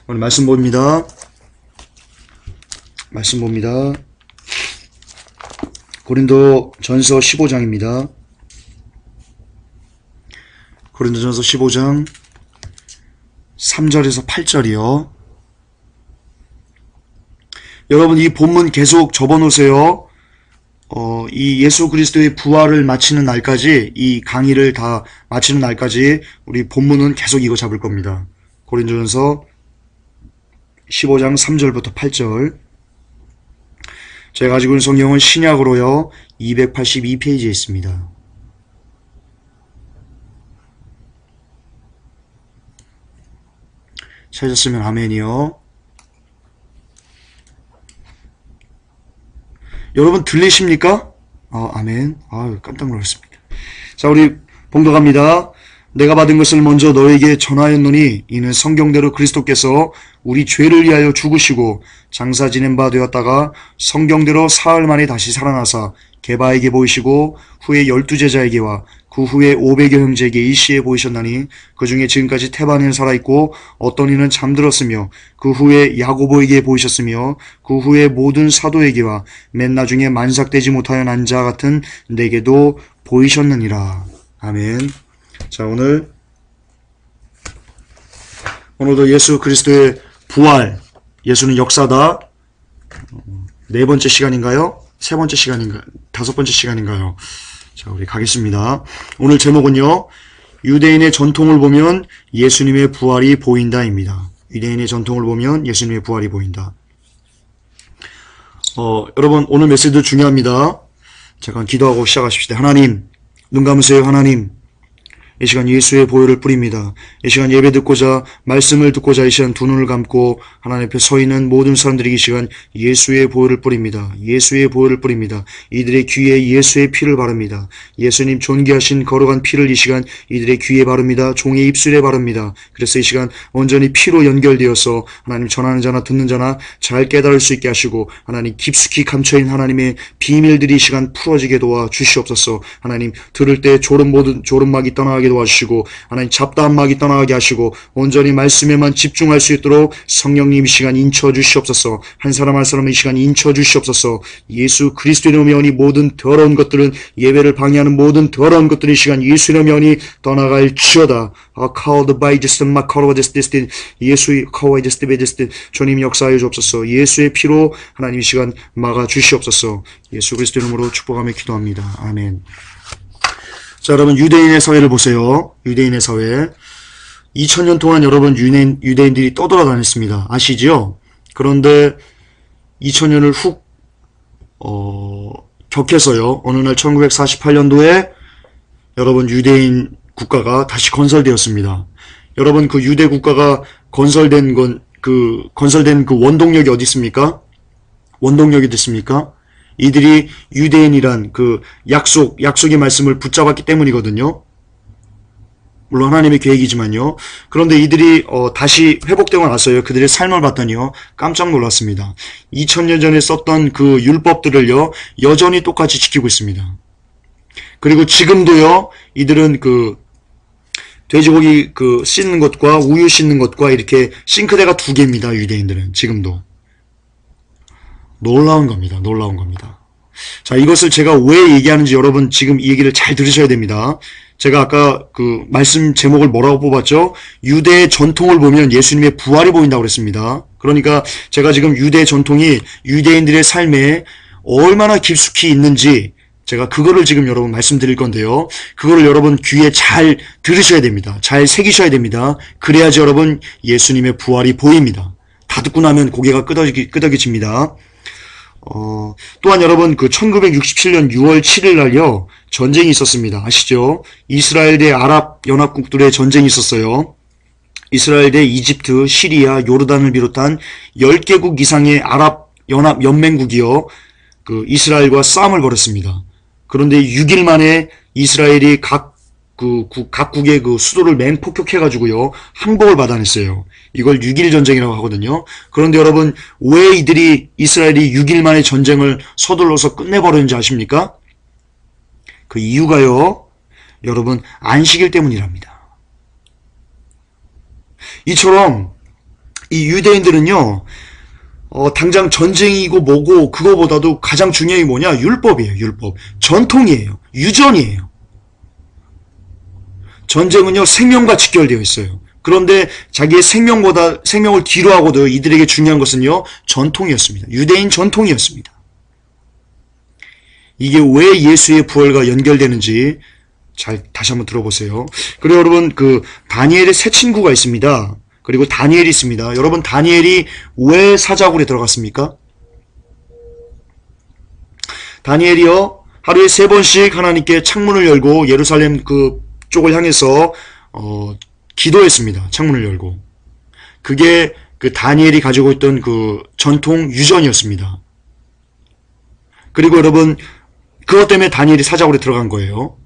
오늘 말씀 봅니다. 고린도전서 15장입니다. 고린도전서 15장 3절에서 8절이요. 여러분 이 본문 계속 접어놓으세요. 이 예수 그리스도의 부활을 마치는 날까지, 이 강의를 다 마치는 날까지 우리 본문은 계속 이거 잡을 겁니다. 고린도전서 15장 3절부터 8절. 제가 가지고 있는 성경은 신약으로요 282페이지에 있습니다. 찾았으면 아멘이요. 여러분 들리십니까? 아멘. 깜짝 놀랐습니다. 자, 우리 봉독합니다. 내가 받은 것을 먼저 너에게 전하였노니 이는 성경대로 그리스도께서 우리 죄를 위하여 죽으시고 장사 지낸 바 되었다가 성경대로 사흘 만에 다시 살아나사 게바에게 보이시고 후에 12제자에게와 그 후에 500여 형제에게 일시에 보이셨나니 그 중에 지금까지 태반에는 살아있고 어떤 이는 잠들었으며 그 후에 야고보에게 보이셨으며 그 후에 모든 사도에게와 맨 나중에 만삭되지 못하여 난 자 같은 내게도 보이셨느니라. 아멘. 자, 오늘도 예수 그리스도의 부활, 예수는 역사다. 네 번째 시간인가요? 세 번째 시간인가요? 다섯 번째 시간인가요? 자, 우리 가겠습니다. 오늘 제목은요, 유대인의 전통을 보면 예수님의 부활이 보인다입니다. 유대인의 전통을 보면 예수님의 부활이 보인다. 여러분 오늘 메시지도 중요합니다. 잠깐 기도하고 시작하십시다. 하나님, 눈 감으세요. 하나님, 이 시간 예수의 보혈을 뿌립니다. 이 시간 예배 듣고자, 말씀을 듣고자 이 시간 두 눈을 감고 하나님 앞에 서 있는 모든 사람들에게 이 시간 예수의 보혈을 뿌립니다. 예수의 보혈을 뿌립니다. 이들의 귀에 예수의 피를 바릅니다. 예수님 존귀하신 거룩한 피를 이 시간 이들의 귀에 바릅니다. 종의 입술에 바릅니다. 그래서 이 시간 온전히 피로 연결되어서 하나님 전하는 자나 듣는 자나 잘 깨달을 수 있게 하시고 하나님 깊숙이 감춰있는 하나님의 비밀들이 이 시간 풀어지게 도와 주시옵소서. 하나님 들을 때 조름막이 떠나가게 도와주시고 하나님 잡다한 막이 떠나가게 하시고 온전히 말씀에만 집중할 수 있도록 성령님 이 시간 인쳐 주시옵소서. 한 사람 한 사람 이 시간 인쳐 주시옵소서. 예수 그리스도의 이름으로 명하니 모든 더러운 것들은, 예배를 방해하는 모든 더러운 것들이 이 시간 예수의 명하니 떠나갈지어다. 예수의 주님 역사하여 주옵소서. 예수의 피로 하나님 이 시간 막아 주시옵소서. 예수 그리스도의 이름으로 축복하며 기도합니다. 아멘. 자, 여러분 유대인의 사회를 보세요. 유대인의 사회. 2000년 동안 여러분 유대인들이 떠돌아다녔습니다. 아시죠? 그런데 2000년을 훅 격해서요. 어느 날 1948년도에 여러분 유대인 국가가 다시 건설되었습니다. 여러분 그 유대 국가가 건설된 그 원동력이 어디 있습니까? 원동력이 어디 있습니까? 이들이 유대인이란 그 약속의 말씀을 붙잡았기 때문이거든요. 물론 하나님의 계획이지만요. 그런데 이들이 다시 회복되고 나서요, 그들의 삶을 봤더니요, 깜짝 놀랐습니다. 2000년 전에 썼던 그 율법들을요, 여전히 똑같이 지키고 있습니다. 그리고 지금도요, 이들은 그 돼지고기 씻는 것과 우유 씻는 것과 이렇게 싱크대가 2개입니다. 유대인들은 지금도. 놀라운 겁니다. 자, 이것을 제가 왜 얘기하는지 여러분 지금 이 얘기를 잘 들으셔야 됩니다. 제가 아까 그 말씀 제목을 뭐라고 뽑았죠? 유대의 전통을 보면 예수님의 부활이 보인다고 그랬습니다. 그러니까 제가 지금 유대의 전통이 유대인들의 삶에 얼마나 깊숙이 있는지 제가 그거를 지금 여러분 말씀드릴 건데요. 그거를 여러분 귀에 잘 들으셔야 됩니다. 잘 새기셔야 됩니다. 그래야지 여러분 예수님의 부활이 보입니다. 다 듣고 나면 고개가 끄덕여집니다. 또한 여러분 1967년 6월 7일 날요, 전쟁이 있었습니다. 아시죠? 이스라엘 대 아랍 연합국들의 전쟁이 있었어요. 이스라엘 대 이집트, 시리아, 요르단을 비롯한 10개국 이상의 아랍 연합 연맹국이요, 이스라엘과 싸움을 벌였습니다. 그런데 6일 만에 이스라엘이 각국의 수도를 맹폭격해가지고요, 항복을 받아냈어요. 이걸 6일 전쟁이라고 하거든요. 그런데 여러분, 왜 이스라엘이 6일 만에 전쟁을 서둘러서 끝내버렸는지 아십니까? 그 이유가요, 여러분, 안식일 때문이랍니다. 이처럼 이 유대인들은요, 당장 전쟁이고 뭐고 그거보다도 가장 중요한 게 뭐냐? 율법이에요. 율법. 전통이에요. 유전이에요. 전쟁은요, 생명과 직결되어 있어요. 그런데 자기의 생명을 뒤로 하고도 이들에게 중요한 것은요, 전통이었습니다. 유대인 전통이었습니다. 이게 왜 예수의 부활과 연결되는지 다시 한번 들어보세요. 그리고 여러분, 다니엘의 세 친구가 있습니다. 그리고 다니엘이 있습니다. 여러분, 다니엘이 왜 사자굴에 들어갔습니까? 다니엘이요, 하루에 3번씩 하나님께 창문을 열고 예루살렘 쪽을 향해서 기도했습니다. 창문을 열고. 그게 다니엘이 가지고 있던 전통 유전이었습니다. 그리고 여러분, 그것 때문에 다니엘이 사자굴에 들어간 거예요.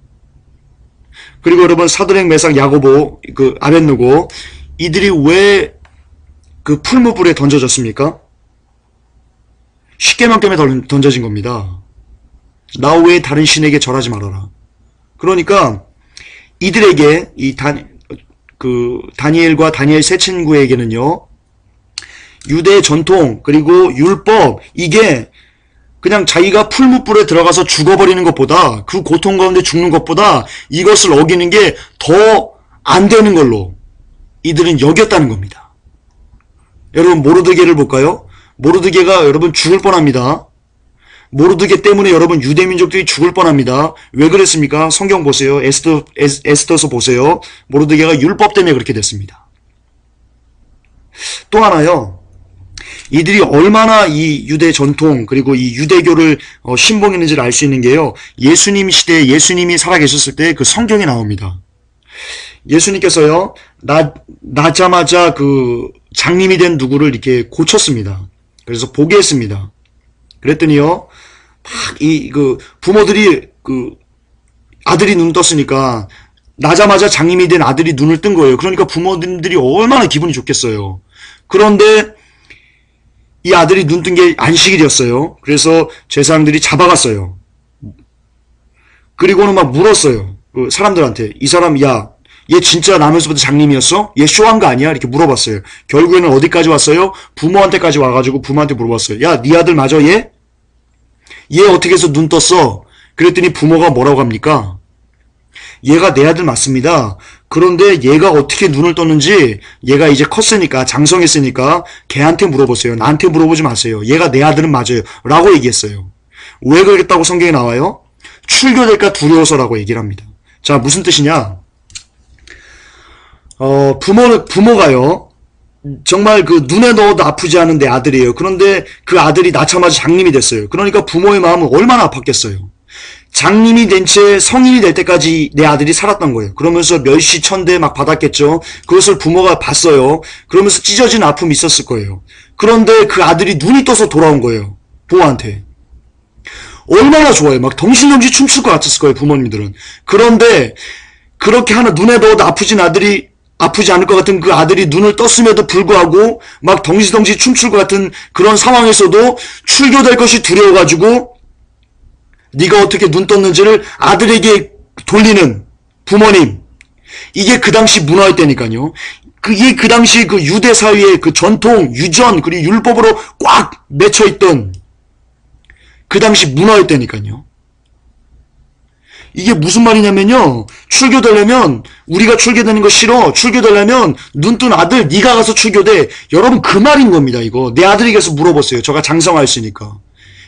그리고 여러분, 사드락, 메삭, 야고보, 아벳느고, 이들이 왜 풀무불에 던져졌습니까? 십계명 때문에 던져진 겁니다. 나 외에 다른 신에게 절하지 말아라. 그러니까 이들에게 다니엘과 다니엘 세 친구에게는요, 유대의 전통 그리고 율법, 이게 그냥 자기가 풀무불에 들어가서 죽어버리는 것보다, 그 고통 가운데 죽는 것보다 이것을 어기는 게 더 안 되는 걸로 이들은 여겼다는 겁니다. 여러분, 모르드게를 볼까요? 모르드게가 여러분 죽을 뻔합니다. 모르드게 때문에 여러분 유대민족들이 죽을 뻔합니다. 왜 그랬습니까? 성경 보세요. 에스더서 보세요. 모르드게가 율법 때문에 그렇게 됐습니다. 또 하나요. 이들이 얼마나 이 유대 전통 그리고 이 유대교를 신봉했는지를 알 수 있는 게요, 예수님 시대에 예수님이 살아계셨을 때 성경에 나옵니다. 예수님께서요, 나자마자 장님이 된 누구를 이렇게 고쳤습니다. 그래서 보게 했습니다. 그랬더니요, 부모들이 아들이 눈 떴으니까 나자마자 장님이 된 아들이 눈을 뜬 거예요. 그러니까 부모님들이 얼마나 기분이 좋겠어요. 그런데 이 아들이 눈 뜬 게 안식일이었어요. 그래서 제사장들이 잡아갔어요. 그리고는 막 물었어요. 사람들한테. 이 사람, 야, 얘 진짜 나면서부터 장님이었어? 얘 쇼한 거 아니야? 이렇게 물어봤어요. 결국에는 어디까지 왔어요? 부모한테까지 와가지고 부모한테 물어봤어요. 야, 네 아들 맞아, 얘? 얘 어떻게 해서 눈 떴어? 그랬더니 부모가 뭐라고 합니까? 얘가 내 아들 맞습니다. 그런데 얘가 어떻게 눈을 떴는지 얘가 이제 컸으니까, 장성했으니까 걔한테 물어보세요. 나한테 물어보지 마세요. 얘가 내 아들은 맞아요. 라고 얘기했어요. 왜 그랬다고 성경에 나와요? 출교될까 두려워서라고 얘기를 합니다. 자, 무슨 뜻이냐? 부모가요, 정말 눈에 넣어도 아프지 않은 내 아들이에요. 그런데 그 아들이 낳자마자 장님이 됐어요. 그러니까 부모의 마음은 얼마나 아팠겠어요. 장님이 된 채 성인이 될 때까지 내 아들이 살았던 거예요. 그러면서 멸시 천대 막 받았겠죠. 그것을 부모가 봤어요. 그러면서 찢어진 아픔이 있었을 거예요. 그런데 그 아들이 눈이 떠서 돌아온 거예요. 부모한테. 얼마나 좋아요. 막 덩실덩실 춤출 것 같았을 거예요, 부모님들은. 그런데 그렇게 하나 눈에 넣어도 아프지 않을 것 같은 그 아들이 눈을 떴음에도 불구하고 막 덩실덩실 춤출 것 같은 그런 상황에서도 출교될 것이 두려워가지고 네가 어떻게 눈 떴는지를 아들에게 돌리는 부모님. 이게 그 당시 문화였다니까요. 이게 그 당시 유대 사회의 전통, 유전, 그리고 율법으로 꽉 맺혀있던 그 당시 문화였다니까요. 이게 무슨 말이냐면요, 출교되려면 우리가 출교되는 거 싫어. 출교되려면 눈 뜬 아들 네가 가서 출교돼. 여러분, 그 말인 겁니다. 이거 내 아들에게 가서 물어보세요. 저가 장성하였으니까.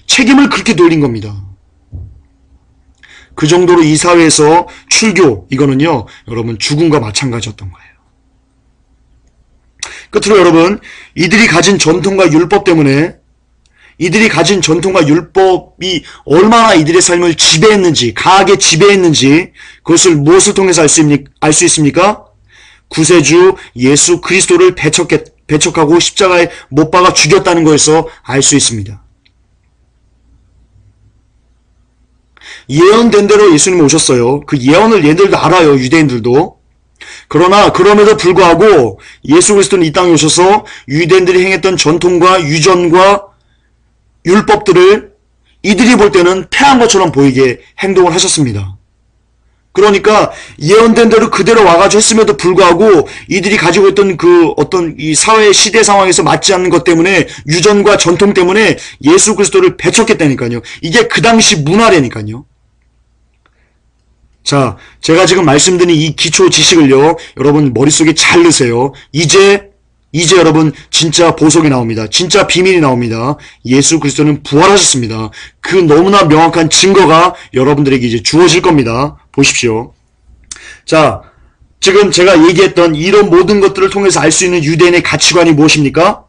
책임을 그렇게 돌린 겁니다. 그 정도로 이 사회에서 출교, 이거는요, 여러분 죽음과 마찬가지였던 거예요. 끝으로 여러분, 이들이 가진 전통과 율법 때문에, 이들이 가진 전통과 율법이 얼마나 이들의 삶을 지배했는지, 강하게 지배했는지, 그것을 무엇을 통해서 알 수 있습니까? 구세주 예수 그리스도를 배척하고 십자가에 못 박아 죽였다는 것에서 알 수 있습니다. 예언된 대로 예수님 오셨어요. 그 예언을 얘들도 알아요. 유대인들도. 그러나 그럼에도 불구하고 예수 그리스도는 이 땅에 오셔서 유대인들이 행했던 전통과 유전과 율법들을 이들이 볼 때는 패한 것처럼 보이게 행동을 하셨습니다. 그러니까 예언된 대로 그대로 와가지고 했음에도 불구하고 이들이 가지고 있던 그 어떤 이 사회 시대 상황에서 맞지 않는 것 때문에 유전과 전통 때문에 예수 그리스도를 배척했다니까요. 이게 그 당시 문화라니까요. 자, 제가 지금 말씀드린 이 기초 지식을요, 여러분 머릿속에 잘 넣으세요. 이제 여러분 진짜 보석이 나옵니다. 진짜 비밀이 나옵니다. 예수 그리스도는 부활하셨습니다. 그 너무나 명확한 증거가 여러분들에게 이제 주어질 겁니다. 보십시오. 자, 지금 제가 얘기했던 이런 모든 것들을 통해서 알 수 있는 유대인의 가치관이 무엇입니까?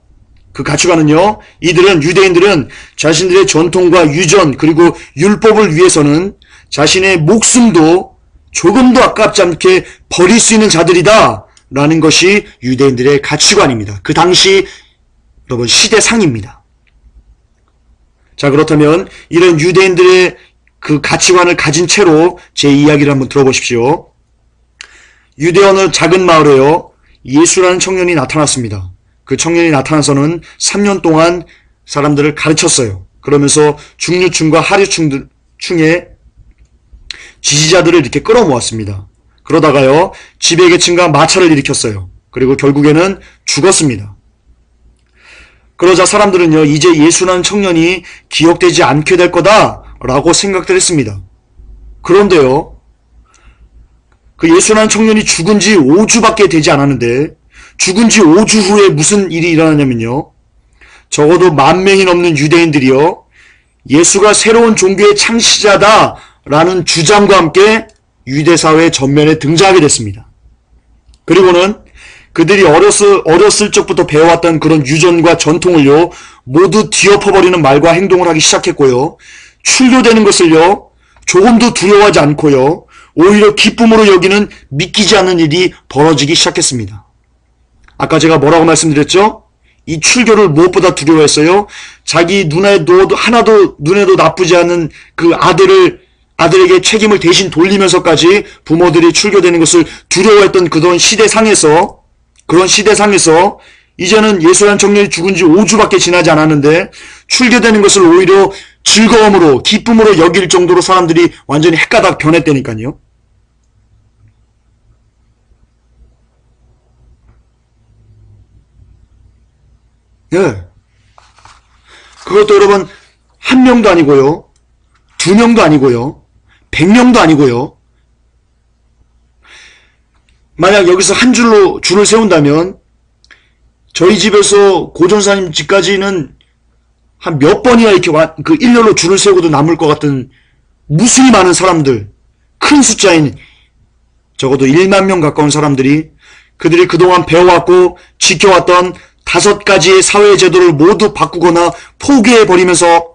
그 가치관은요, 유대인들은 자신들의 전통과 유전 그리고 율법을 위해서는 자신의 목숨도 조금도 아깝지 않게 버릴 수 있는 자들이다 라는 것이 유대인들의 가치관입니다. 그 당시 여러분 시대상입니다. 자, 그렇다면 이런 유대인들의 그 가치관을 가진 채로 제 이야기를 한번 들어보십시오. 유대 어느 작은 마을에요, 예수라는 청년이 나타났습니다. 그 청년이 나타나서는 3년 동안 사람들을 가르쳤어요. 그러면서 중류층과 하류층의 지지자들을 이렇게 끌어모았습니다. 그러다가요, 지배계층과 마찰을 일으켰어요. 그리고 결국에는 죽었습니다. 그러자 사람들은요, 이제 예수라는 청년이 기억되지 않게 될 거다라고 생각들 했습니다. 그런데요, 그 예수라는 청년이 죽은 지 5주밖에 되지 않았는데, 죽은 지 5주 후에 무슨 일이 일어나냐면요, 적어도 10,000명이 넘는 유대인들이요, 예수가 새로운 종교의 창시자다라는 주장과 함께 유대사회 전면에 등장하게 됐습니다. 그리고는 그들이 어렸을 적부터 배워왔던 그런 유전과 전통을요, 모두 뒤엎어버리는 말과 행동을 하기 시작했고요, 출교되는 것을요, 조금도 두려워하지 않고요, 오히려 기쁨으로 여기는 믿기지 않는 일이 벌어지기 시작했습니다. 아까 제가 뭐라고 말씀드렸죠? 이 출교를 무엇보다 두려워했어요? 자기 하나도 눈에도 나쁘지 않은 그 아들에게 책임을 대신 돌리면서까지 부모들이 출교되는 것을 두려워했던 그런 시대상에서 이제는 예수라는 청년이 죽은 지 5주밖에 지나지 않았는데 출교되는 것을 오히려 즐거움으로, 기쁨으로 여길 정도로 사람들이 완전히 헷가닥 변했다니까요. 예. 그것도 여러분, 1명도 아니고요, 2명도 아니고요, 100명도 아니고요. 만약 여기서 한 줄을 세운다면 저희 집에서 고전사님 집까지는 한 몇 번이나 이렇게 그 일렬로 줄을 세우고도 남을 것 같은 무수히 많은 사람들, 큰 숫자인 적어도 10,000명 가까운 사람들이 그들이 그동안 배워왔고 지켜왔던 5가지의 사회 제도를 모두 바꾸거나 포기해버리면서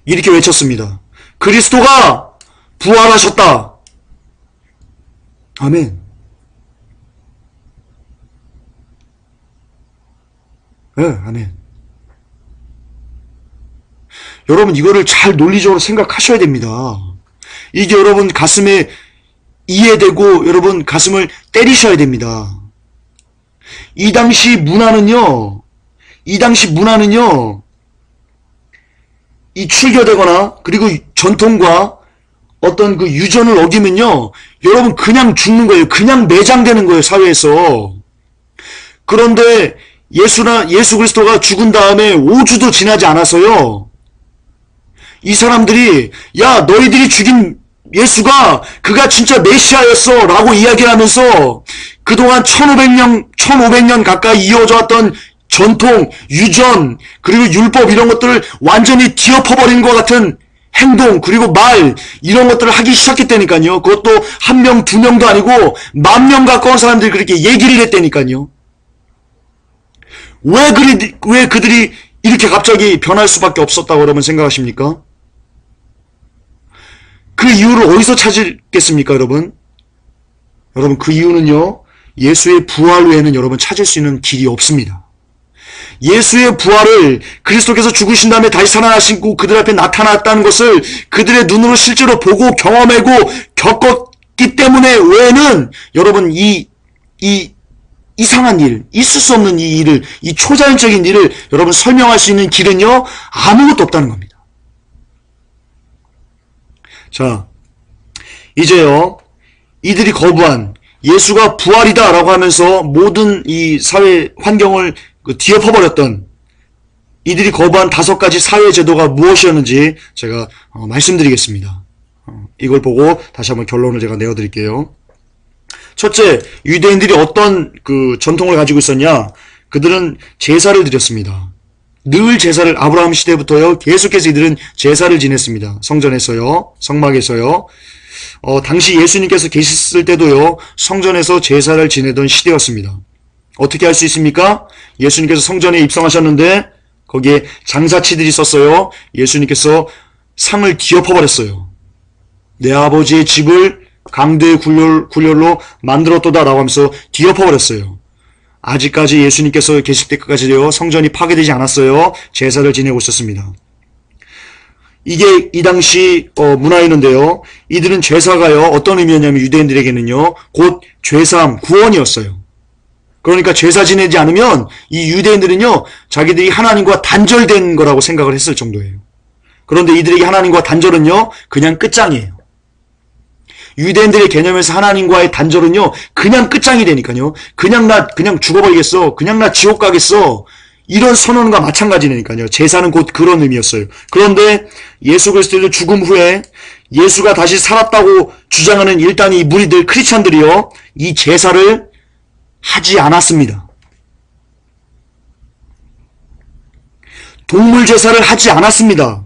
이렇게 외쳤습니다. 그리스도가 부활하셨다. 아멘. 네, 아멘. 여러분, 이거를 잘 논리적으로 생각하셔야 됩니다. 이게 여러분 가슴에 이해되고 여러분 가슴을 때리셔야 됩니다. 이 당시 문화는요, 이 출교되거나 그리고 전통과 어떤 그 유전을 어기면요, 여러분 그냥 죽는 거예요. 그냥 매장되는 거예요, 사회에서. 그런데 예수 그리스도가 죽은 다음에 5주도 지나지 않아서요, 이 사람들이 야, 너희들이 죽인 예수가 그가 진짜 메시아였어 라고 이야기를 하면서 그동안 1500년 가까이 이어져 왔던 전통, 유전, 그리고 율법 이런 것들을 완전히 뒤엎어버린 것 같은 행동, 그리고 말, 이런 것들을 하기 시작했다니까요. 그것도 1명, 2명도 아니고 10,000명 가까운 사람들이 그렇게 얘기를 했다니까요. 왜 그들이 이렇게 갑자기 변할 수밖에 없었다고 여러분 생각하십니까? 그 이유를 어디서 찾겠습니까, 여러분? 여러분, 그 이유는요, 예수의 부활 외에는 여러분 찾을 수 있는 길이 없습니다. 예수의 부활을 그리스도께서 죽으신 다음에 다시 살아나시고 그들 앞에 나타났다는 것을 그들의 눈으로 실제로 보고 경험하고 겪었기 때문에 외에는 여러분 이 이상한 일, 있을 수 없는 이 일을, 이 초자연적인 일을 여러분 설명할 수 있는 길은요, 아무것도 없다는 겁니다. 자, 이제요, 이들이 거부한 예수가 부활이다 라고 하면서 모든 이 사회 환경을 뒤엎어버렸던 이들이 거부한 5가지 사회 제도가 무엇이었는지 제가 말씀드리겠습니다. 이걸 보고 다시 한번 결론을 제가 내어드릴게요. 첫째, 유대인들이 어떤 전통을 가지고 있었냐? 그들은 제사를 드렸습니다. 늘 제사를, 아브라함 시대부터요, 계속해서 이들은 제사를 지냈습니다. 성전에서요, 성막에서요. 당시 예수님께서 계셨을 때도요, 성전에서 제사를 지내던 시대였습니다. 어떻게 할 수 있습니까? 예수님께서 성전에 입성하셨는데, 거기에 장사치들이 있었어요. 예수님께서 상을 뒤엎어버렸어요. 내 아버지의 집을 강도의 굴렬로 만들었도다 라고 하면서 뒤엎어버렸어요. 아직까지 예수님께서 계실 때까지요, 성전이 파괴되지 않았어요. 제사를 지내고 있었습니다. 이게 이 당시 문화였는데요. 이들은 제사가요, 어떤 의미였냐면 유대인들에게는요, 곧 죄사함, 구원이었어요. 그러니까 제사 지내지 않으면 이 유대인들은요, 자기들이 하나님과 단절된 거라고 생각을 했을 정도예요. 그런데 이들에게 하나님과 단절은요, 그냥 끝장이에요. 유대인들의 개념에서 하나님과의 단절은요, 그냥 끝장이 되니까요. 그냥 죽어버리겠어. 그냥 나 지옥 가겠어. 이런 선언과 마찬가지니까요. 제사는 곧 그런 의미였어요. 그런데 예수 그리스도의 죽음 후에 예수가 다시 살았다고 주장하는 일단 이 무리들, 크리스찬들이요, 이 제사를 하지 않았습니다. 동물 제사를 하지 않았습니다.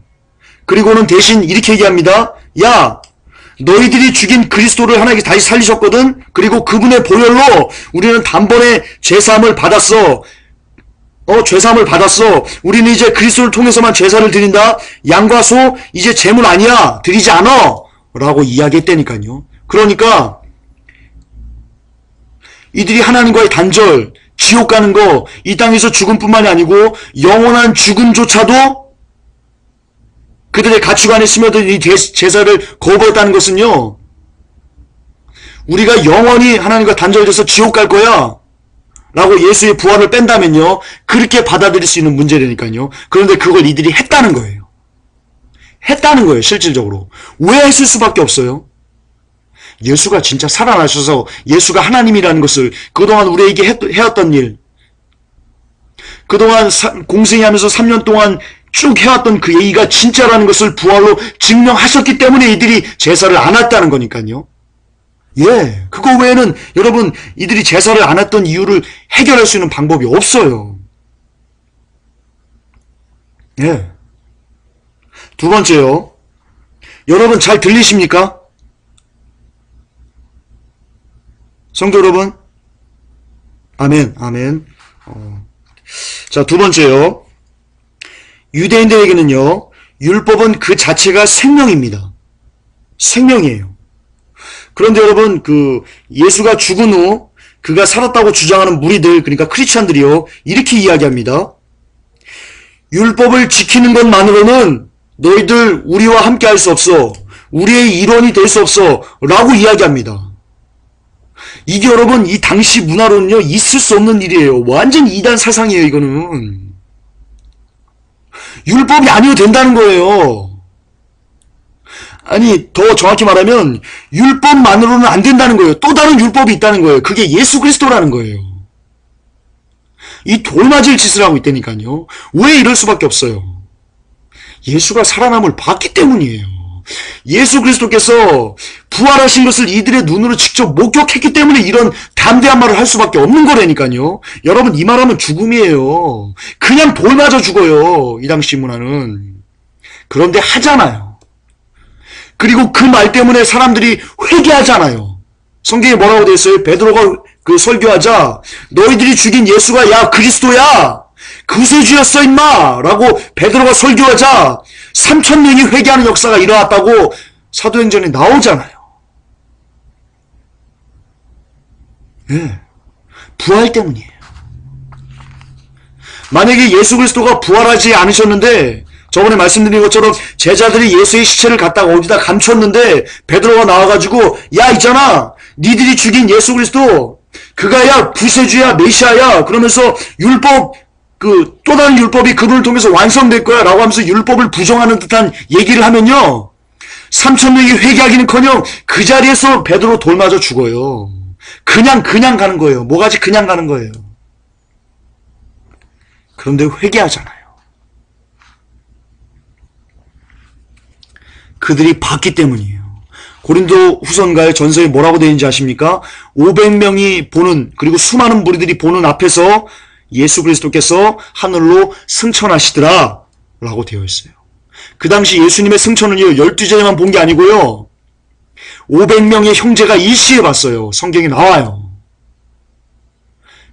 그리고는 대신 이렇게 얘기합니다. 야, 너희들이 죽인 그리스도를 하나님께 다시 살리셨거든. 그리고 그분의 보혈로 우리는 단번에 죄사함을 받았어. 죄사함을 받았어. 우리는 이제 그리스도를 통해서만 제사를 드린다. 양과 소 이제 제물 아니야. 드리지 않아. 라고 이야기했다니까요. 그러니까 이들이 하나님과의 단절, 지옥 가는 거, 이 땅에서 죽음뿐만이 아니고 영원한 죽음조차도 그들의 가치관에 스며든 이 제사를 거부했다는 것은요, 우리가 영원히 하나님과 단절돼서 지옥 갈 거야 라고 예수의 부활을 뺀다면요, 그렇게 받아들일 수 있는 문제라니까요. 그런데 그걸 이들이 했다는 거예요. 했다는 거예요. 실질적으로. 왜 했을 수밖에 없어요? 예수가 진짜 살아나셔서 예수가 하나님이라는 것을 그동안 우리에게 해왔던 일, 그동안 공생하면서 3년 동안 쭉 해왔던 그 얘기가 진짜라는 것을 부활로 증명하셨기 때문에 이들이 제사를 안 했다는 거니까요. 예, 그거 외에는 여러분, 이들이 제사를 안 했던 이유를 해결할 수 있는 방법이 없어요. 예. 두 번째요. 여러분 잘 들리십니까? 성도 여러분? 아멘, 아멘. 자, 두 번째요. 유대인들에게는요, 율법은 그 자체가 생명입니다. 생명이에요. 그런데 여러분, 예수가 죽은 후 그가 살았다고 주장하는 무리들, 그러니까 크리스찬들이요, 이렇게 이야기합니다. 율법을 지키는 것만으로는 너희들 우리와 함께 할 수 없어. 우리의 일원이 될 수 없어. 라고 이야기합니다. 이게 여러분, 이 당시 문화로는요, 있을 수 없는 일이에요. 완전 이단 사상이에요, 이거는. 율법이 아니어도 된다는 거예요. 아니, 더 정확히 말하면 율법만으로는 안 된다는 거예요. 또 다른 율법이 있다는 거예요. 그게 예수 그리스도라는 거예요. 이 돌맞을 짓을 하고 있다니까요. 왜 이럴 수밖에 없어요? 예수가 살아남을 봤기 때문이에요. 예수 그리스도께서 부활하신 것을 이들의 눈으로 직접 목격했기 때문에 이런 담대한 말을 할 수밖에 없는 거라니까요. 여러분, 이 말하면 죽음이에요. 그냥 돌 맞아 죽어요. 이 당시 문화는. 그런데 하잖아요. 그리고 그 말 때문에 사람들이 회개하잖아요. 성경에 뭐라고 되어 있어요? 베드로가 설교하자, 너희들이 죽인 예수가 야 그리스도야, 구세주였어 임마 라고 베드로가 설교하자 3,000명이 회개하는 역사가 일어났다고 사도행전에 나오잖아요. 네. 부활 때문이에요. 만약에 예수 그리스도가 부활하지 않으셨는데, 저번에 말씀드린 것처럼 제자들이 예수의 시체를 갖다가 어디다 감췄는데 베드로가 나와가지고, 야 있잖아, 니들이 죽인 예수 그리스도 그가 야 구세주야 메시아야 그러면서 율법, 또 다른 율법이 그분을 통해서 완성될 거야 라고 하면서 율법을 부정하는 듯한 얘기를 하면요, 3,000명이 회개하기는커녕 그 자리에서 베드로 돌 맞아 죽어요. 그냥 가는 거예요. 뭐가지 그냥 가는 거예요. 그런데 회개하잖아요. 그들이 봤기 때문이에요. 고린도 후서인가요? 전서에 뭐라고 되어 있는지 아십니까? 500명이 보는, 그리고 수많은 무리들이 보는 앞에서 예수 그리스도께서 하늘로 승천하시더라 라고 되어 있어요. 그 당시 예수님의 승천은요, 12제자만 본 게 아니고요, 500명의 형제가 일시에 봤어요. 성경에 나와요.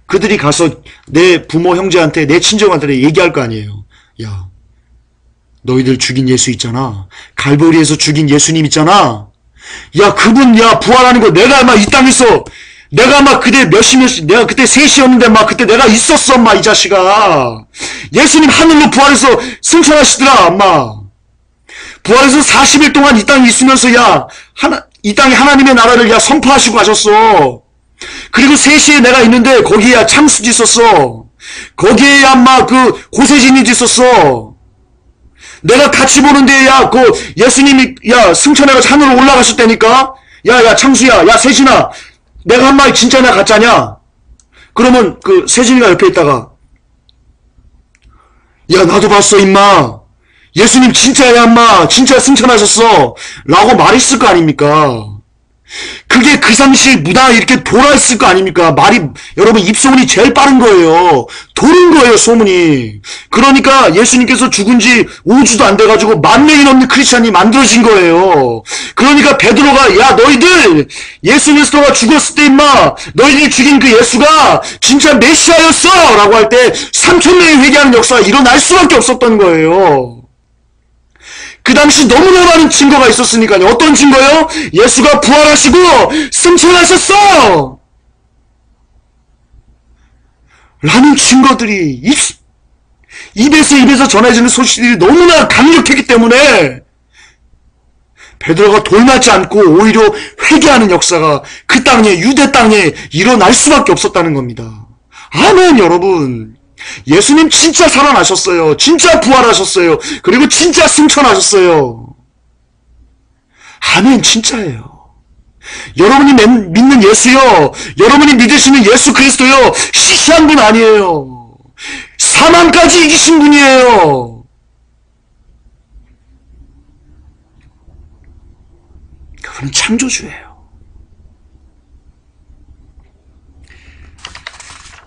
그들이 가서 내 부모 형제한테, 내 친정한테 얘기할 거 아니에요. 야, 너희들 죽인 예수 있잖아. 갈보리에서 죽인 예수님 있잖아. 야, 그분, 야, 부활하는 거 내가 막 이 땅에서, 내가 막 그때 내가 그때 3시였는데 막 그때 내가 있었어, 엄마, 이 자식아. 예수님 하늘로 부활해서 승천하시더라, 엄마. 부활해서 40일 동안 이 땅에 있으면서, 야, 이 땅에 하나님의 나라를, 야, 선포하시고 가셨어. 그리고 3시에 내가 있는데, 거기에 야, 창수지 있었어. 거기에 야, 막 고세진이지 있었어. 내가 같이 보는데, 야, 예수님이, 야, 승천해가지고 하늘로 올라가셨다니까? 야, 창수야, 야, 세진아, 내가 한 말 진짜냐, 가짜냐? 그러면 세진이가 옆에 있다가, 야, 나도 봤어, 임마. 예수님 진짜야, 임마. 진짜 승천하셨어. 라고 말했을 거 아닙니까? 그게 그 당시 문화 이렇게 돌아있을 거 아닙니까? 말이, 여러분, 입소문이 제일 빠른 거예요. 도는 거예요, 소문이. 그러니까 예수님께서 죽은 지 5주도 안 돼가지고 10,000명이 넘는 크리스찬이 만들어진 거예요. 그러니까 베드로가, 야, 너희들, 예수 그리스도가 죽었을 때, 임마, 너희들이 죽인 그 예수가 진짜 메시아였어! 라고 할 때 3,000명이 회개하는 역사가 일어날 수밖에 없었던 거예요. 그 당시 너무나 많은 증거가 있었으니까요. 어떤 증거요? 예수가 부활하시고 승천하셨어! 라는 증거들이 입에서 전해지는 소식들이 너무나 강력했기 때문에 베드로가 돌 맞지 않고 오히려 회개하는 역사가 그 땅에, 유대 땅에 일어날 수밖에 없었다는 겁니다. 아멘, 여러분. 예수님 진짜 살아나셨어요. 진짜 부활하셨어요. 그리고 진짜 승천하셨어요. 아멘, 진짜예요. 여러분이 믿는 예수요, 여러분이 믿으시는 예수 그리스도요, 시시한 분 아니에요. 사망까지 이기신 분이에요. 그분은 창조주예요.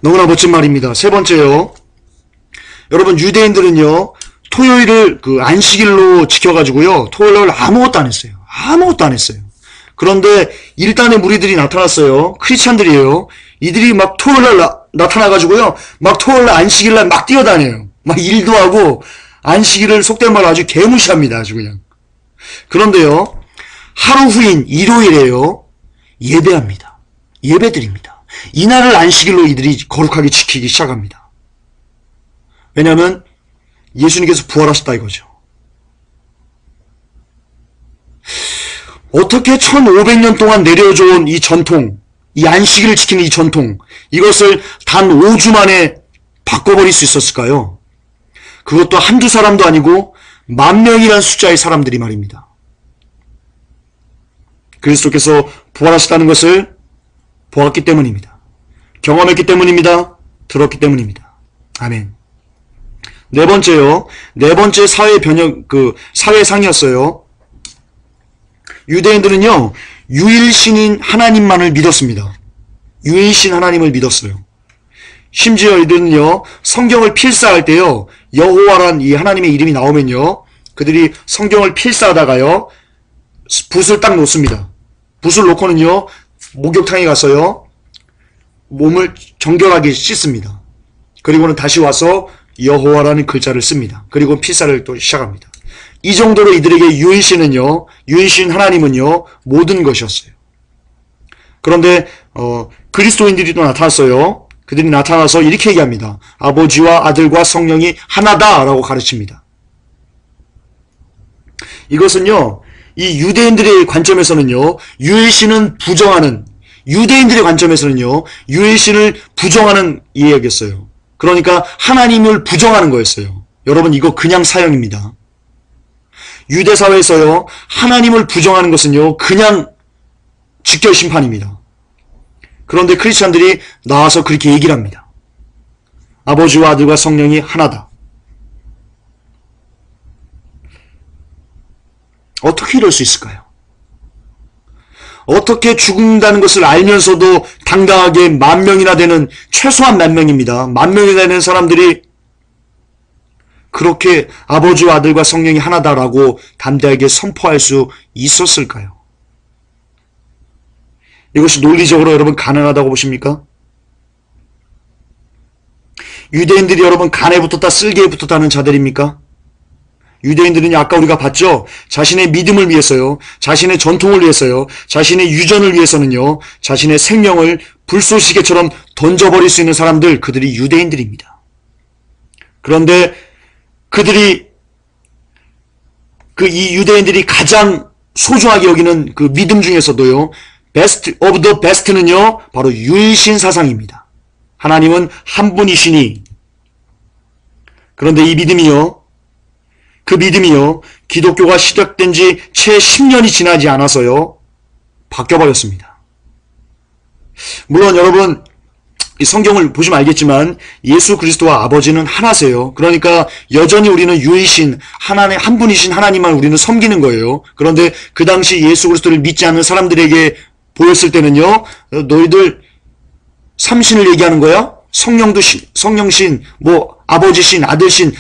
너무나 멋진 말입니다. 세 번째요. 여러분, 유대인들은요, 토요일을 안식일로 지켜가지고요, 토요일날 아무것도 안 했어요. 아무것도 안 했어요. 그런데 일단의 무리들이 나타났어요. 크리스찬들이에요. 이들이 막 토요일날 나타나가지고요, 막 토요일날 안식일날 막 뛰어다녀요. 막 일도 하고, 안식일을 속된 말로 아주 개무시합니다. 아주 그냥. 그런데요, 하루 후인 일요일에요, 예배합니다. 예배드립니다. 이날을 안식일로 이들이 거룩하게 지키기 시작합니다. 왜냐하면 예수님께서 부활하셨다 이거죠. 어떻게 1500년 동안 내려져온 이 전통, 이 안식일을 지키는 이 전통, 이것을 단 5주 만에 바꿔버릴 수 있었을까요? 그것도 한두 사람도 아니고 10,000명이라는 숫자의 사람들이 말입니다. 그리스도께서 부활하셨다는 것을 보았기 때문입니다. 경험했기 때문입니다. 들었기 때문입니다. 아멘. 네 번째요. 네 번째 사회 변형, 사회상이었어요. 유대인들은요, 유일신인 하나님만을 믿었습니다. 유일신 하나님을 믿었어요. 심지어 이들은요, 성경을 필사할 때요, 여호와란 이 하나님의 이름이 나오면요, 그들이 성경을 필사하다가요, 붓을 딱 놓습니다. 붓을 놓고는요, 목욕탕에 가서요, 몸을 정결하게 씻습니다. 그리고는 다시 와서 여호와라는 글자를 씁니다. 그리고 필사를 또 시작합니다. 이 정도로 이들에게 유일신은요, 유일신 하나님은요, 모든 것이었어요. 그런데 그리스도인들이 또 나타났어요. 그들이 나타나서 이렇게 얘기합니다. 아버지와 아들과 성령이 하나다라고 가르칩니다. 이것은요, 이 유대인들의 관점에서는요, 유일신은 부정하는, 유대인들의 관점에서는요, 유일신을 부정하는 이야기였어요. 그러니까 하나님을 부정하는 거였어요. 여러분, 이거 그냥 사형입니다. 유대 사회에서요, 하나님을 부정하는 것은요, 그냥 직결 심판입니다. 그런데 크리스찬들이 나와서 그렇게 얘기를 합니다. 아버지와 아들과 성령이 하나다. 어떻게 이럴 수 있을까요? 어떻게 죽는다는 것을 알면서도 당당하게 10,000명이나 되는, 최소한 10,000명입니다. 10,000명이나 되는 사람들이 그렇게 아버지와 아들과 성령이 하나다라고 담대하게 선포할 수 있었을까요? 이것이 논리적으로 여러분 가능하다고 보십니까? 유대인들이 여러분 간에 붙었다 쓸개에 붙었다는 자들입니까? 유대인들은 아까 우리가 봤죠? 자신의 믿음을 위해서요, 자신의 전통을 위해서요, 자신의 유전을 위해서는요, 자신의 생명을 불쏘시개처럼 던져버릴 수 있는 사람들, 그들이 유대인들입니다. 그런데 그들이, 이 유대인들이 가장 소중하게 여기는 그 믿음 중에서도요, 베스트 오브 더 베스트는요, 바로 유일신 사상입니다. 하나님은 한 분이시니. 그런데 이 믿음이요, 그 믿음이요, 기독교가 시작된 지 채 10년이 지나지 않아서요, 바뀌어버렸습니다. 물론 여러분, 이 성경을 보시면 알겠지만 예수 그리스도와 아버지는 하나세요. 그러니까 여전히 우리는 유이신 하나님, 한 분이신 하나님만 우리는 섬기는 거예요. 그런데 그 당시 예수 그리스도를 믿지 않는 사람들에게 보였을 때는요, 너희들 삼신을 얘기하는 거야? 성령신, 아버지신, 아들신,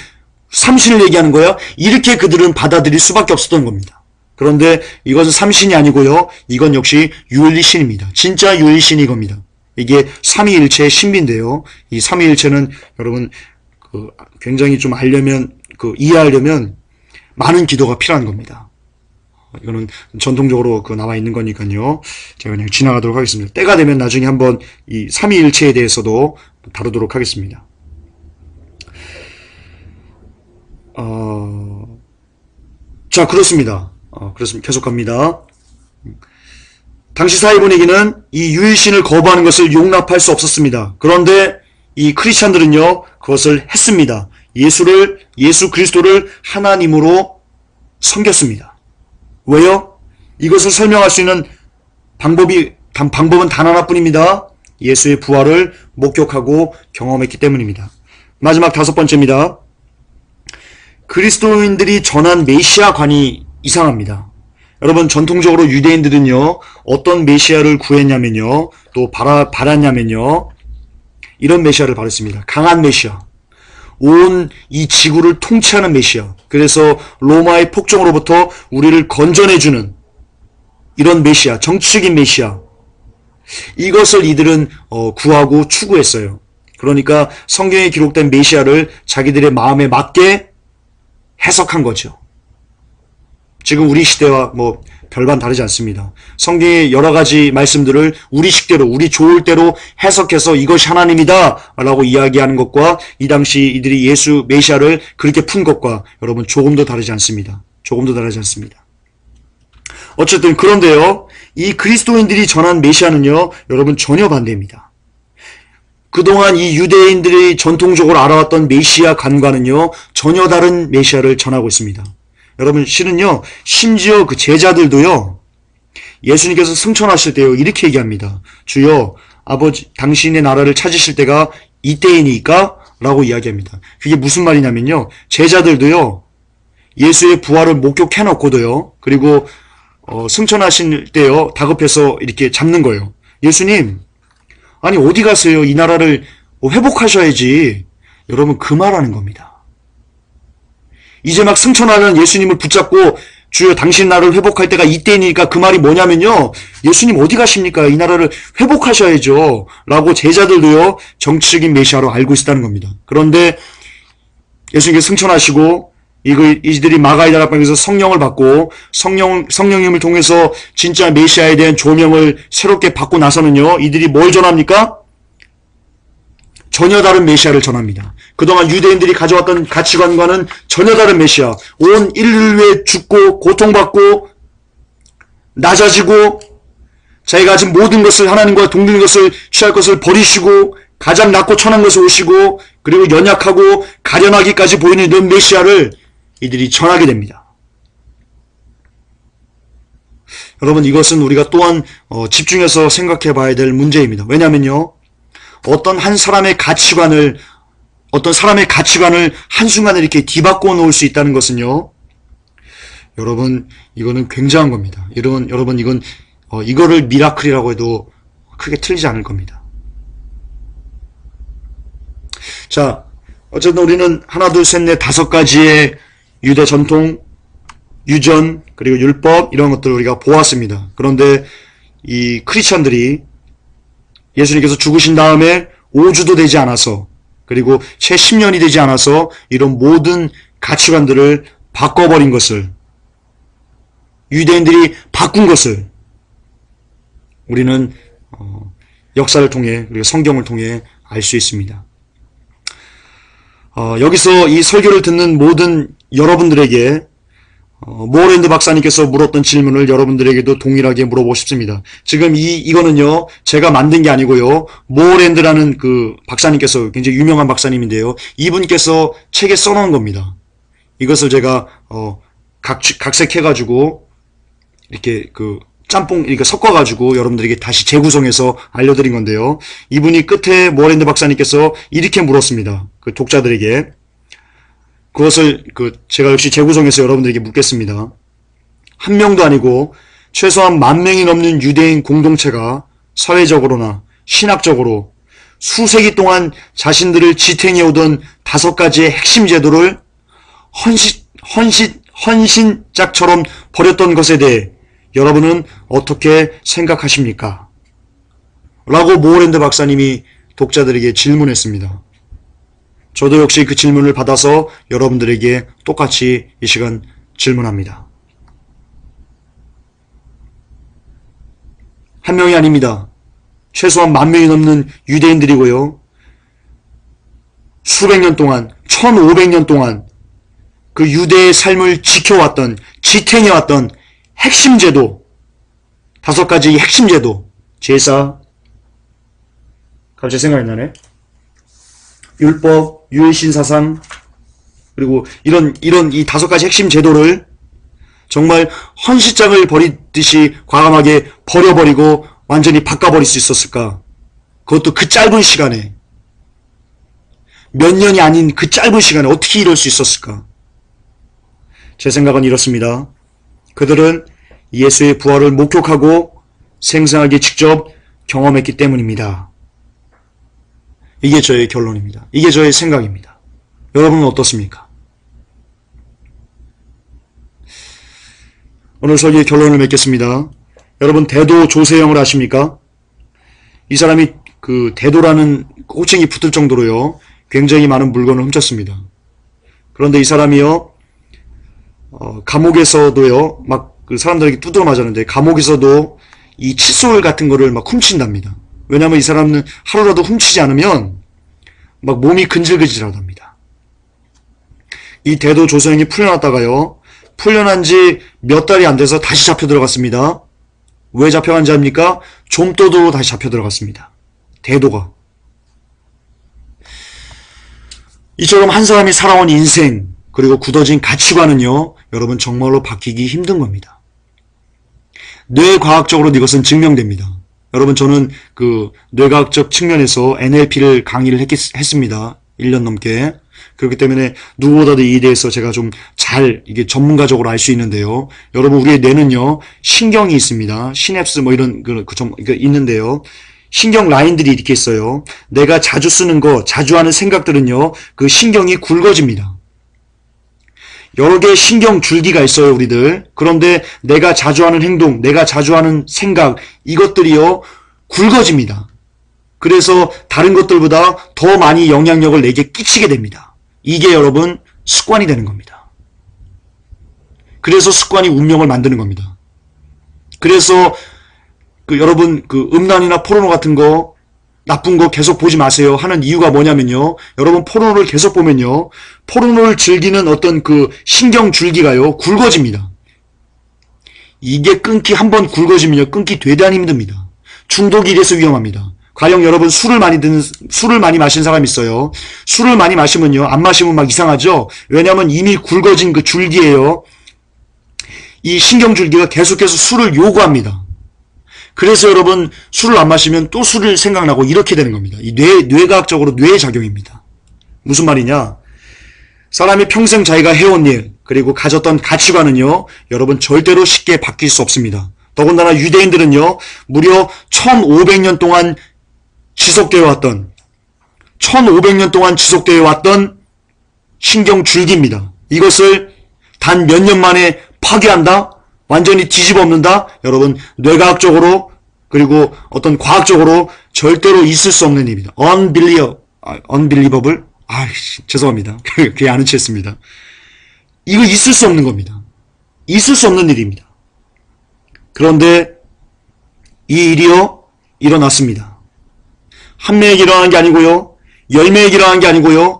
삼신을 얘기하는 거야? 이렇게 그들은 받아들일 수밖에 없었던 겁니다. 그런데 이것은 삼신이 아니고요, 이건 역시 유일신입니다. 진짜 유일신이 이겁니다. 이게 삼위일체의 신비인데요. 이 삼위일체는 여러분 굉장히 좀 이해하려면 많은 기도가 필요한 겁니다. 이거는 전통적으로 나와 있는 거니까요. 제가 그냥 지나가도록 하겠습니다. 때가 되면 나중에 한번 이 삼위일체에 대해서도 다루도록 하겠습니다. 자, 그렇습니다. 그렇습니다. 계속 갑니다. 당시 사회 분위기는 이 유일신을 거부하는 것을 용납할 수 없었습니다. 그런데 이 크리스찬들은요, 그것을 했습니다. 예수 그리스도를 하나님으로 섬겼습니다. 왜요? 이것을 설명할 수 있는 방법은 단 하나뿐입니다. 예수의 부활을 목격하고 경험했기 때문입니다. 마지막 5번째입니다. 그리스도인들이 전한 메시아관이 이상합니다. 여러분, 전통적으로 유대인들은요, 어떤 메시아를 구했냐면요, 또 바랐냐면요, 이런 메시아를 바랐습니다. 강한 메시아. 온 이 지구를 통치하는 메시아. 그래서 로마의 폭정으로부터 우리를 건져내주는 이런 메시아, 정치적인 메시아. 이것을 이들은 구하고 추구했어요. 그러니까 성경에 기록된 메시아를 자기들의 마음에 맞게 해석한 거죠. 지금 우리 시대와 별반 다르지 않습니다. 성경의 여러 가지 말씀들을 우리 식대로, 우리 좋을 대로 해석해서 이것이 하나님이다 라고 이야기하는 것과 이 당시 이들이 예수 메시아를 그렇게 푼 것과 여러분 조금도 다르지 않습니다. 조금도 다르지 않습니다. 어쨌든 그런데요, 이 그리스도인들이 전한 메시아는요, 여러분 전혀 반대입니다. 그동안 이 유대인들이 전통적으로 알아왔던 메시아 관과는요, 전혀 다른 메시아를 전하고 있습니다. 여러분, 실은요, 심지어 그 제자들도요, 예수님께서 승천하실 때요, 이렇게 얘기합니다. 주여, 아버지, 당신의 나라를 찾으실 때가 이때이니까? 라고 이야기합니다. 그게 무슨 말이냐면요, 제자들도요, 예수의 부활을 목격해놓고도요, 그리고 승천하실 때요, 다급해서 이렇게 잡는 거예요. 예수님, 아니 어디 가세요? 이 나라를 회복하셔야지. 여러분, 그 말하는 겁니다. 이제 막 승천하는 예수님을 붙잡고 주여 당신 나라를 회복할 때가 이때니까, 그 말이 뭐냐면요, 예수님 어디 가십니까? 이 나라를 회복하셔야죠 라고 제자들도요, 정치적인 메시아로 알고 있었다는 겁니다. 그런데 예수님께서 승천하시고 이들이 마가의 다락방에서 성령을 받고 성령님을 통해서 진짜 메시아에 대한 조명을 새롭게 받고 나서는요, 이들이 뭘 전합니까? 전혀 다른 메시아를 전합니다. 그동안 유대인들이 가져왔던 가치관과는 전혀 다른 메시아. 온 인류를 위해 죽고 고통받고 낮아지고 자기가 가진 모든 것을, 하나님과 동등한 것을 취할 것을 버리시고 가장 낮고 천한 것을 오시고 그리고 연약하고 가련하기까지 보이는 이런 메시아를 이들이 전하게 됩니다. 여러분, 이것은 우리가 또한 집중해서 생각해 봐야 될 문제입니다. 왜냐면요, 어떤 사람의 가치관을 한순간에 이렇게 뒤바꿔 놓을 수 있다는 것은요, 여러분, 이거는 굉장한 겁니다. 여러분, 이거를 미라클이라고 해도 크게 틀리지 않을 겁니다. 자, 어쨌든 우리는 하나, 둘, 셋, 넷, 5가지의 유대 전통, 유전, 그리고 율법, 이런 것들을 우리가 보았습니다. 그런데 이 크리스천들이 예수님께서 죽으신 다음에 5주도 되지 않아서, 그리고 채 10년이 되지 않아서 이런 모든 가치관들을 바꿔버린 것을, 유대인들이 바꾼 것을 우리는 역사를 통해, 그리고 성경을 통해 알 수 있습니다. 여기서 이 설교를 듣는 모든 여러분들에게 모어랜드 박사님께서 물었던 질문을 여러분들에게도 동일하게 물어보고 싶습니다. 지금 이거는요, 제가 만든 게 아니고요, 모어랜드라는 그 박사님께서, 굉장히 유명한 박사님인데요, 이분께서 책에 써놓은 겁니다. 이것을 제가 각색해가지고 이렇게 짬뽕 이렇게 섞어가지고 여러분들에게 다시 재구성해서 알려드린 건데요. 이분이 끝에 모어랜드 박사님께서 이렇게 물었습니다. 그 독자들에게. 그것을 제가 역시 재구성해서 여러분들에게 묻겠습니다. 한 명도 아니고 최소한 10,000명이 넘는 유대인 공동체가 사회적으로나 신학적으로 수세기 동안 자신들을 지탱해오던 5가지의 핵심 제도를 헌신짝처럼 버렸던 것에 대해 여러분은 어떻게 생각하십니까? 라고 모어랜드 박사님이 독자들에게 질문했습니다. 저도 역시 그 질문을 받아서 여러분들에게 똑같이 이 시간 질문합니다. 한 명이 아닙니다. 최소한 10,000명이 넘는 유대인들이고요. 수백 년 동안, 1500년 동안 그 유대의 삶을 지켜왔던, 지탱해왔던 핵심 제도, 5가지 핵심 제도, 제사, 갑자기 생각이 나네. 율법, 유해신사상, 그리고 이런 이 5가지 핵심 제도를 정말 헌시장을 버리듯이 과감하게 버려버리고 완전히 바꿔버릴 수 있었을까? 그것도 그 짧은 시간에, 몇 년이 아닌 그 짧은 시간에 어떻게 이럴 수 있었을까? 제 생각은 이렇습니다. 그들은 예수의 부활을 목격하고 생생하게 직접 경험했기 때문입니다. 이게 저의 결론입니다. 이게 저의 생각입니다. 여러분은 어떻습니까? 오늘 설교의 결론을 맺겠습니다. 여러분, 대도 조세형을 아십니까? 이 사람이 그 대도라는 호칭이 붙을 정도로요, 굉장히 많은 물건을 훔쳤습니다. 그런데 이 사람이요, 감옥에서도요, 막 그 사람들에게 두드려 맞았는데, 감옥에서도 이 칫솔 같은 거를 막 훔친답니다. 왜냐하면 이 사람은 하루라도 훔치지 않으면 막 몸이 근질근질하답니다. 이 대도 조서형이 풀려났다가요, 풀려난 지 몇 달이 안 돼서 다시 잡혀 들어갔습니다. 왜 잡혀간지 압니까? 좀도도 다시 잡혀 들어갔습니다. 대도가. 이처럼 한 사람이 살아온 인생, 그리고 굳어진 가치관은요, 여러분 정말로 바뀌기 힘든 겁니다. 뇌과학적으로도 이것은 증명됩니다. 여러분, 저는 그 뇌과학적 측면에서 NLP를 강의를 했습니다. 1년 넘게. 그렇기 때문에 누구보다도 이에 대해서 제가 좀 이게 전문가적으로 알 수 있는데요. 여러분, 우리의 뇌는요, 신경이 있습니다. 시냅스 뭐 이런 있는데요. 신경 라인들이 이렇게 있어요. 내가 자주 쓰는 거, 자주 하는 생각들은요, 그 신경이 굵어집니다. 여러 개의 신경 줄기가 있어요, 우리들. 그런데 내가 자주 하는 행동, 내가 자주 하는 생각, 이것들이요, 굵어집니다. 그래서 다른 것들보다 더 많이 영향력을 내게 끼치게 됩니다. 이게 여러분, 습관이 되는 겁니다. 그래서 습관이 운명을 만드는 겁니다. 그래서 여러분, 음란이나 포르노 같은 거, 나쁜 거 계속 보지 마세요 하는 이유가 뭐냐면요, 여러분, 포르노를 계속 보면요, 포르노를 즐기는 어떤 그 신경 줄기가요, 굵어집니다. 이게 한번 굵어지면요, 끊기 대단히 힘듭니다. 중독이 이래서 위험합니다. 가령 여러분, 술을 많이 마신 사람이 있어요. 술을 많이 마시면요, 안 마시면 막 이상하죠? 왜냐하면 이미 굵어진 그 줄기예요. 이 신경줄기가 계속해서 술을 요구합니다. 그래서 여러분 술을 안 마시면 또 술을 생각나고 이렇게 되는 겁니다. 이 뇌과학적으로 뇌의 작용입니다. 무슨 말이냐? 사람이 평생 자기가 해온 일 그리고 가졌던 가치관은요, 여러분 절대로 쉽게 바뀔 수 없습니다. 더군다나 유대인들은요, 무려 1500년 동안 지속되어 왔던 1500년 동안 지속되어 왔던 신경줄기입니다. 이것을 단 몇 년 만에 파괴한다? 완전히 뒤집어엎는다? 여러분 뇌과학적으로 그리고 어떤 과학적으로 절대로 있을 수 없는 일입니다. unbelievable? 죄송합니다. 그게 아는 체 했습니다. 이거 있을 수 없는 겁니다. 있을 수 없는 일입니다. 그런데 이 일이요 일어났습니다. 한 명에게 일어난 게 아니고요, 10명에게 일어난 게 아니고요,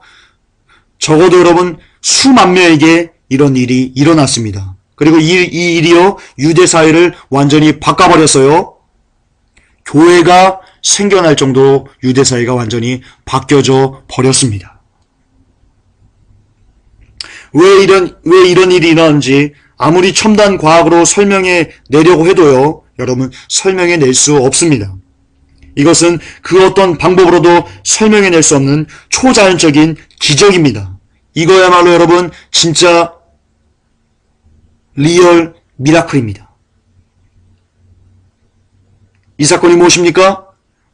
적어도 여러분 수만 명에게 이런 일이 일어났습니다. 그리고 이 일이요 유대 사회를 완전히 바꿔버렸어요. 교회가 생겨날 정도로 유대 사회가 완전히 바뀌어져 버렸습니다. 왜 이런 일이 일어나는지 아무리 첨단 과학으로 설명해 내려고 해도요, 여러분 설명해 낼 수 없습니다. 이것은 그 어떤 방법으로도 설명해 낼 수 없는 초자연적인 기적입니다. 이거야말로 여러분 진짜 리얼 미라클입니다. 이 사건이 무엇입니까?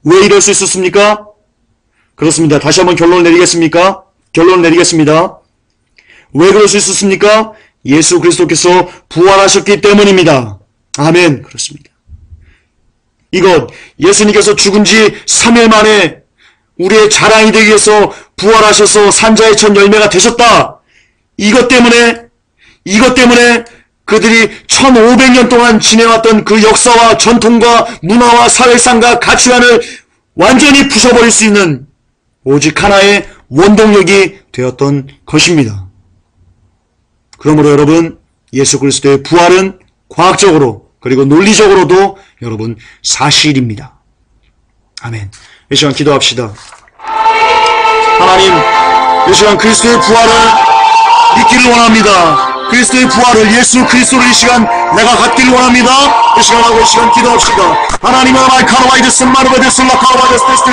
왜 이럴 수 있었습니까? 그렇습니다. 다시 한번 결론을 내리겠습니까? 결론을 내리겠습니다. 왜 그럴 수 있었습니까? 예수 그리스도께서 부활하셨기 때문입니다. 아멘. 그렇습니다. 이것 예수님께서 죽은 지 3일 만에 우리의 자랑이 되기 위해서 부활하셔서 산자의 첫 열매가 되셨다. 이것 때문에 그들이 1500년 동안 지내왔던 그 역사와 전통과 문화와 사회상과 가치관을 완전히 부숴버릴 수 있는 오직 하나의 원동력이 되었던 것입니다. 그러므로 여러분 예수 그리스도의 부활은 과학적으로 그리고 논리적으로도 여러분 사실입니다. 아멘. 이 시간 기도합시다. 하나님, 이 시간 그리스도의 부활을 믿기를 원합니다. 그리스도의 부활을 예수 그리스도로 이 시간 내가 갖기를 원합니다. 이 시간하고 이 시간 기도합시다. 하나님은 마이 카라바이드스 마르바이드스 라 카라바이드스 테스트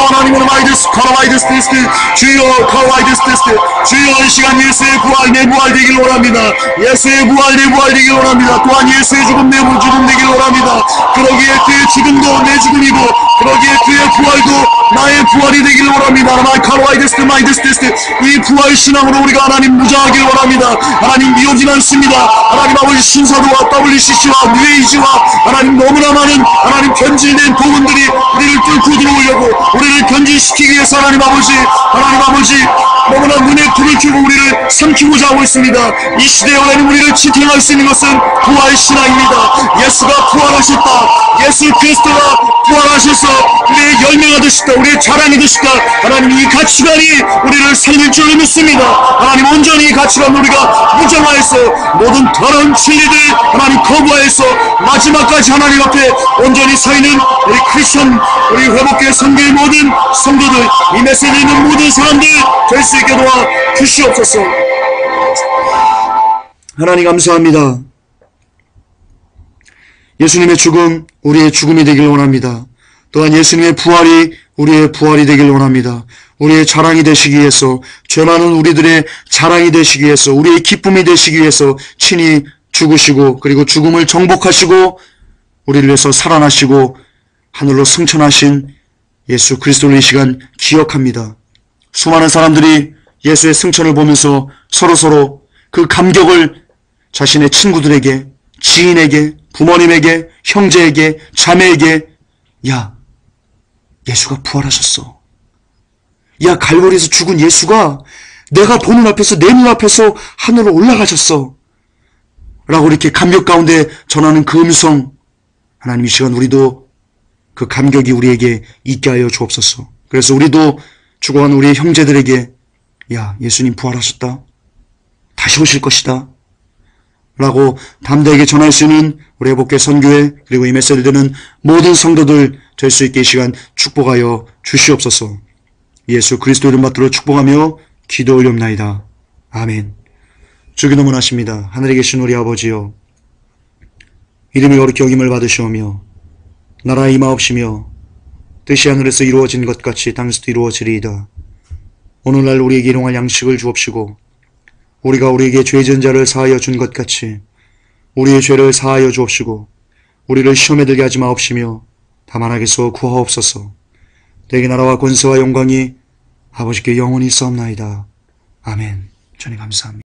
하나님은 마이드스 카라바이드스 테스트 주여 카라바이드스 테스트 주여 이 시간 예수의 부활 내 부활 되기를 원합니다. 예수의 부활 내 부활 되기를 원합니다. 또한 예수의 죽음 내 죽음 되기를 원합니다. 그러기에 그의 죽음도 내 죽음이고 그러기에 그의 부활도 나의 부활이 되기를 원합니다. 마이 카라바이드스 마이드스 테스트 이 부활 신앙으로 우리가 하나님 무장하기를 원합니다. 하나님 미오진 않습니다. 하나님 아버지 신사도와 WCC와 뉴에이지와 하나님 너무나 많은 하나님 변질된 도군들이 우리를 뚫고 들어오려고 우리를 변질시키기 위해서 하나님 아버지 너무나 눈에 불을 켜고 우리를 삼키고자 하고 있습니다. 이 시대에 하나님 우리를 지탱할 수 있는 것은 부활 신앙입니다. 예수가 부활하셨다. 예수 그리스도가 부활하셔서 우리의 열매가 되셨다. 우리의 자랑이 되셨다. 하나님 이 가치관이 우리를 살릴 줄 믿습니다. 하나님 온전히 이 가치관 우리가 무장하여서 모든 더러운 진리들 하나님 거부하여서 마지막까지 하나님 앞에 온전히 서 있는 우리 크리스천 우리 회복교회 성교의 모든 성도들 이 메시지를 있는 모든 사람들 될 수 있게 도와 주시옵소서. 하나님 감사합니다. 예수님의 죽음 우리의 죽음이 되길 원합니다. 또한 예수님의 부활이 우리의 부활이 되길 원합니다. 우리의 자랑이 되시기 위해서 죄 많은 우리들의 자랑이 되시기 위해서 우리의 기쁨이 되시기 위해서 친히 죽으시고 그리고 죽음을 정복하시고 우리를 위해서 살아나시고 하늘로 승천하신 예수 그리스도를 이 시간 기억합니다. 수많은 사람들이 예수의 승천을 보면서 서로서로 그 감격을 자신의 친구들에게, 지인에게, 부모님에게, 형제에게, 자매에게 야, 예수가 부활하셨어. 야, 갈보리에서 죽은 예수가 내가 보는 앞에서 내 눈앞에서 하늘로 올라가셨어. 라고 이렇게 감격 가운데 전하는 그 음성 하나님 이 시간 우리도 그 감격이 우리에게 있게 하여 주옵소서. 그래서 우리도 죽어간 우리의 형제들에게 야, 예수님 부활하셨다. 다시 오실 것이다. 라고 담대하게 전할 수 있는 우리 회복교회 선교회 그리고 이 메시지를 듣는 모든 성도들 될 수 있게 이 시간 축복하여 주시옵소서. 예수 그리스도 이름 받들어 축복하며 기도 올리옵나이다. 아멘. 주기도문 하십니다. 하늘에 계신 우리 아버지여 이름이 거룩히 여김을 받으시오며 나라의 임하옵시며 뜻이 하늘에서 이루어진 것 같이 땅에서도 이루어지리이다. 오늘날 우리에게 일용할 양식을 주옵시고 우리가 우리에게 죄 지은 자를 사하여 준 것 같이 우리의 죄를 사하여 주옵시고 우리를 시험에 들게 하지 마옵시며 다만 악에서 구하옵소서. 대개 나라와 권세와 영광이 아버지께 영원히 있사옵나이다. 아멘. 주님 감사합니다.